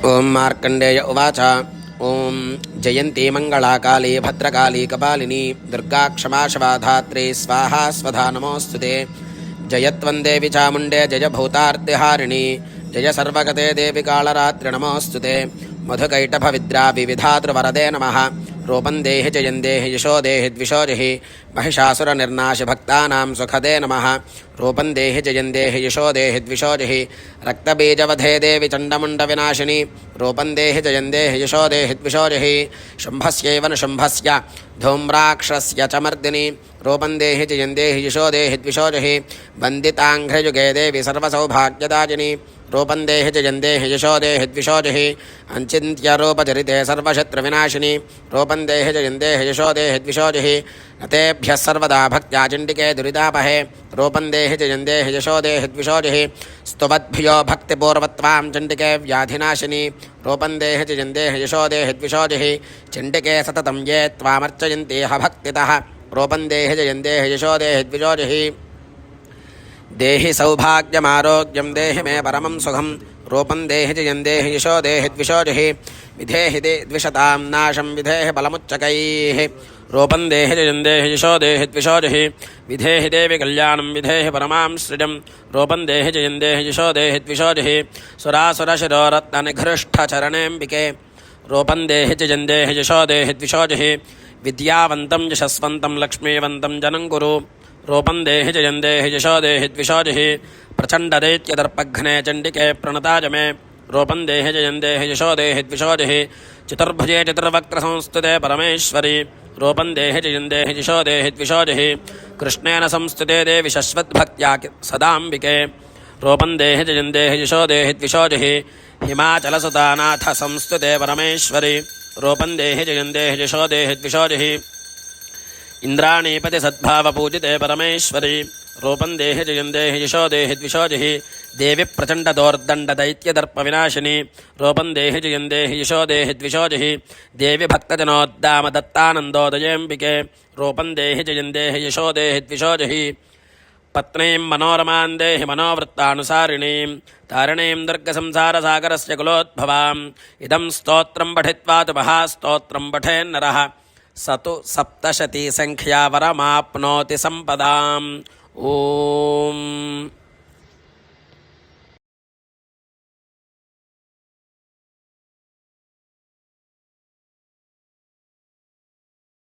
ओं मार्कण्डेय उवाच ओं जयन्ती मङ्गलाकाली भद्रकाली कपालिनी दुर्गा क्षमा शवाधात्री स्वाहा स्वधा नमोऽस्तुते। जयत्वं देवि चामुण्डे जय भूतार्तिहारिणी जय सर्वगते देवि कालरात्रि नमोऽस्तुते। मधुकैटभविद्रा विविधातृवरदे नमः। रूपं देहि जयं देहि यशो देहि द्विषो जहि महिषासुरनिर्नाशि भक्तानां सुखदे नमः। रूपं देहि जयं देहि यशो देहि द्विषो जहि रक्तबीजवधे देवि चण्डमुण्डविनाशिनी। रूपं देहि जयं देहि यशो देहि द्विषो जहि शुम्भस्यैव निशुम्भस्य धूम्राक्षस्य च मर्दिनी। रूपं देहि जयं देहि यशो देहि द्विषो जहि वन्दिताङ्घ्रियुगे देवि सर्वसौभाग्यदायिनी। रूपं देहि जयं देहि यशो देहि द्विषो जहि अञ्चिन्त्यरूपचरिते सर्वशत्रुविनाशिनी। रूपं देहि जयं देहि यशो देहि द्विषो जहि नतेभ्यः सर्वदा भक्त्या चण्डिके दुरितापहे। रूपं देहि जयं देहि यशो देहि द्विषो जहि स्तुवद्भ्यो भक्तिपूर्वत्वां चण्डिके व्याधिनाशिनी। रूपं देहि जयं देहि यशो देहि द्विषो जहि चण्डिके सततं ये त्वामर्चयन्ति ह भक्तितः। रूपं देहि जयं देहि यशो देहि द्विषो जहि देहि सौभाग्यमारोग्यं देहि मे परमं सुखं। रूपं देहि जयं देहि यशो देहि द्विषो जहि विधेहि द्विषतां नाशं विधेहि बलमुच्चकैः। रूपं देहि जयं देहि यशो देहि द्विषो जहि विधेहि देवि कल्याणं विधेहि परमां सृजं। रूपं देहि जयं देहि यशो देहि द्विषो जहि सुरासुरशिरोरत्ननिघृष्टचरणेऽम्बिके। रूपं देहि जयं देहि यशो देहि द्विषो जहि विद्यावन्तं यशस्वन्तं लक्ष्मीवन्तं जनं कुरु। रूपं देहि जयं देहि यशो देहि द्विषो जहि प्रचण्डदैत्यदर्पघ्ने चण्डिके प्रणताय मे। रूपं देहि जयं देहि यशो देहि द्विषो जहि चतुर्भुजे चतुर्वक्त्रसंस्तुते परमेश्वरी। रूपं देहि जयं देहि यशो देहि द्विषो जहि कृष्णेन संस्तुते देवि शश्वद्भक्त्या सदाम्बिके। रूपं देहि जयं देहि यशो देहि द्विषो जहि हिमाचलसुतानाथ संस्तुते परमेश्वरी। रूपं देहि जयं देहि यशो देहि द्विषो जहि इंद्राणीपति सद्भावपूजिते परमेश्वरी। रूपं देहि जयं देहि यशो देहि द्विषो जहि देवि प्रचण्डदोर्दण्डदैत्यदर्पविनाशिनी। रूपं देहि जयं देहि यशो देहि द्विषो जहि देवि भक्तजनोद्दामदत्तानन्दोदयेऽम्बिके। रूपं देहि जयं देहि यशो देहि द्विषो जहि पत्नीं मनोरमां देहि मनोवृत्तानुसारिणीं तारिणीं दुर्गसंसारसागरस्य कुलोद्भवाम्। इदं स्तोत्रं पठित्वा तु महास्तोत्रं पठेन्नरः स तु सप्तशती संख्या वरमाप्नोति संपदाम्। ओम।